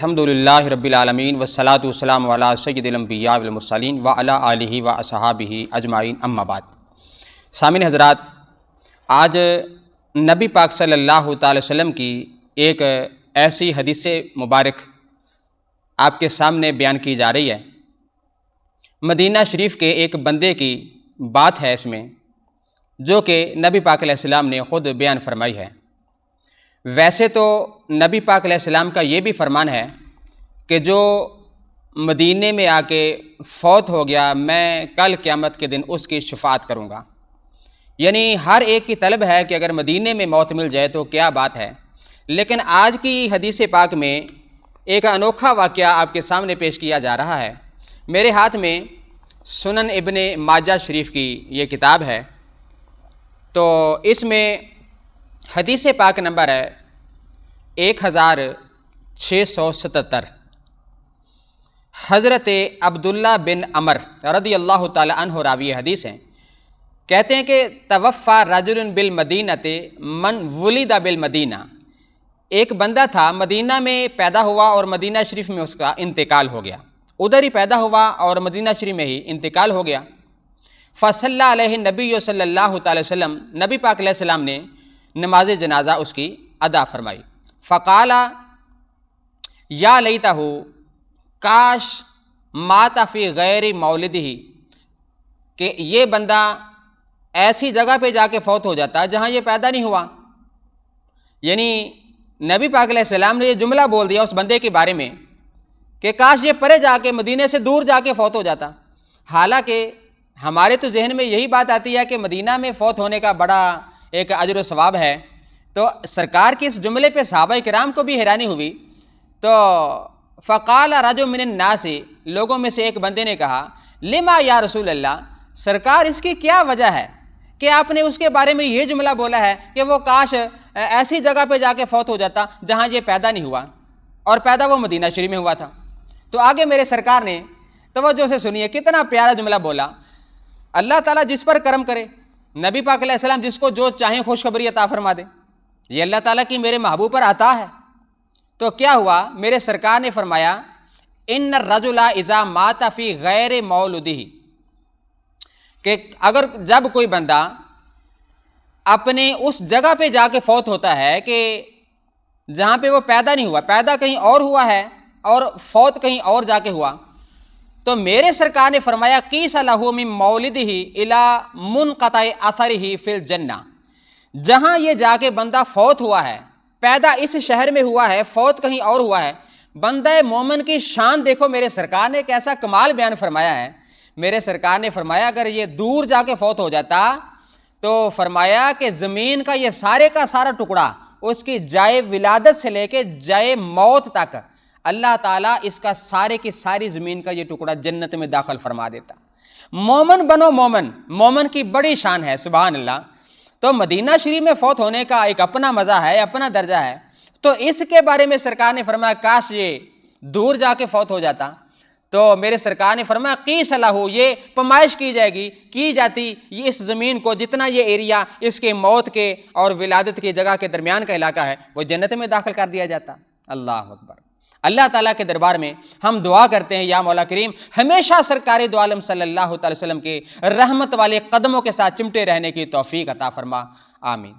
الحمدللہ رب العالمین والصلاة والسلام علی سید الانبیاء والمرسلین وعلی آلہ واصحابہ اجمعین اما بعد۔ سامعین حضرات، آج نبی پاک صلی اللہ تعالی وسلم کی ایک ایسی حدیث مبارک آپ کے سامنے بیان کی جا رہی ہے۔ مدینہ شریف کے ایک بندے کی بات ہے اس میں، جو کہ نبی پاک علیہ السلام نے خود بیان فرمائی ہے۔ ویسے تو نبی پاک علیہ السلام کا یہ بھی فرمان ہے کہ جو مدینے میں آ کے فوت ہو گیا، میں کل قیامت کے دن اس کی شفاعت کروں گا۔ یعنی ہر ایک کی طلب ہے کہ اگر مدینے میں موت مل جائے تو کیا بات ہے۔ لیکن آج کی حدیث پاک میں ایک انوکھا واقعہ آپ کے سامنے پیش کیا جا رہا ہے۔ میرے ہاتھ میں سنن ابن ماجہ شریف کی یہ کتاب ہے، تو اس میں حدیث پاک نمبر ہے 1677۔ حضرت عبداللہ بن عمر رضی اللہ تعالی عنہ راوی حدیث ہیں، کہتے ہیں کہ توفى رجل بالمدینۃ من ولد بالمدینہ، ایک بندہ تھا مدینہ میں پیدا ہوا اور مدینہ شریف میں اس کا انتقال ہو گیا، ادھر ہی پیدا ہوا اور مدینہ شریف میں ہی انتقال ہو گیا۔ فصلی علیہ نبی صلی اللہ تعالی وسلم، نبی پاک علیہ السلام نے نماز جنازہ اس کی ادا فرمائی۔ فقال یا لیتہ، کاش مات فی غیر مولدہ، کہ یہ بندہ ایسی جگہ پہ جا کے فوت ہو جاتا جہاں یہ پیدا نہیں ہوا۔ یعنی نبی پاک علیہ السلام نے یہ جملہ بول دیا اس بندے کے بارے میں کہ کاش یہ پرے جا کے مدینے سے دور جا کے فوت ہو جاتا۔ حالانکہ ہمارے تو ذہن میں یہی بات آتی ہے کہ مدینہ میں فوت ہونے کا بڑا ایک اجر و ثواب ہے، تو سرکار کے اس جملے پہ صحابہ کرام کو بھی حیرانی ہوئی۔ تو فقال رجل من الناس، لوگوں میں سے ایک بندے نے کہا لما یا رسول اللہ، سرکار اس کی کیا وجہ ہے کہ آپ نے اس کے بارے میں یہ جملہ بولا ہے کہ وہ کاش ایسی جگہ پہ جا کے فوت ہو جاتا جہاں یہ پیدا نہیں ہوا، اور پیدا وہ مدینہ شریف میں ہوا تھا۔ تو آگے میرے سرکار نے توجہ سے سنیے، کتنا پیارا جملہ بولا۔ اللہ تعالیٰ جس پر کرم کرے، نبی پاک علیہ السلام جس کو جو چاہیں خوشخبری عطا فرما دے، یہ اللہ تعالیٰ کی میرے محبوب پر عطا ہے۔ تو کیا ہوا، میرے سرکار نے فرمایا ان الرجل اذا مات فی غیر مولدہ، کہ اگر جب کوئی بندہ اپنے اس جگہ پہ جا کے فوت ہوتا ہے کہ جہاں پہ وہ پیدا نہیں ہوا، پیدا کہیں اور ہوا ہے اور فوت کہیں اور جا کے ہوا، تو میرے سرکار نے فرمایا قیس لہ من مولدہ الی منقطع اثرہ فی الجنہ، جہاں یہ جا کے بندہ فوت ہوا ہے، پیدا اس شہر میں ہوا ہے، فوت کہیں اور ہوا ہے، بندہ مومن کی شان دیکھو، میرے سرکار نے کیسا کمال بیان فرمایا ہے۔ میرے سرکار نے فرمایا اگر یہ دور جا کے فوت ہو جاتا تو فرمایا کہ زمین کا یہ سارے کا سارا ٹکڑا، اس کی جائے ولادت سے لے کے جائے موت تک، اللہ تعالیٰ اس کا سارے کی ساری زمین کا یہ ٹکڑا جنت میں داخل فرما دیتا۔ مومن بنو مومن، مومن کی بڑی شان ہے، سبحان اللہ۔ تو مدینہ شریف میں فوت ہونے کا ایک اپنا مزہ ہے، اپنا درجہ ہے، تو اس کے بارے میں سرکار نے فرمایا کاش یہ دور جا کے فوت ہو جاتا۔ تو میرے سرکار نے فرمایا قیس لہ، یہ پمائش کی جائے گی، کی جاتی، یہ اس زمین کو جتنا یہ ایریا اس کے موت کے اور ولادت کی جگہ کے درمیان کا علاقہ ہے، وہ جنت میں داخل کر دیا جاتا۔ اللہ اکبر۔ اللہ تعالیٰ کے دربار میں ہم دعا کرتے ہیں یا مولا کریم ہمیشہ سرکار دو عالم صلی اللہ تعالی وسلم کے رحمت والے قدموں کے ساتھ چمٹے رہنے کی توفیق عطا فرما، آمین۔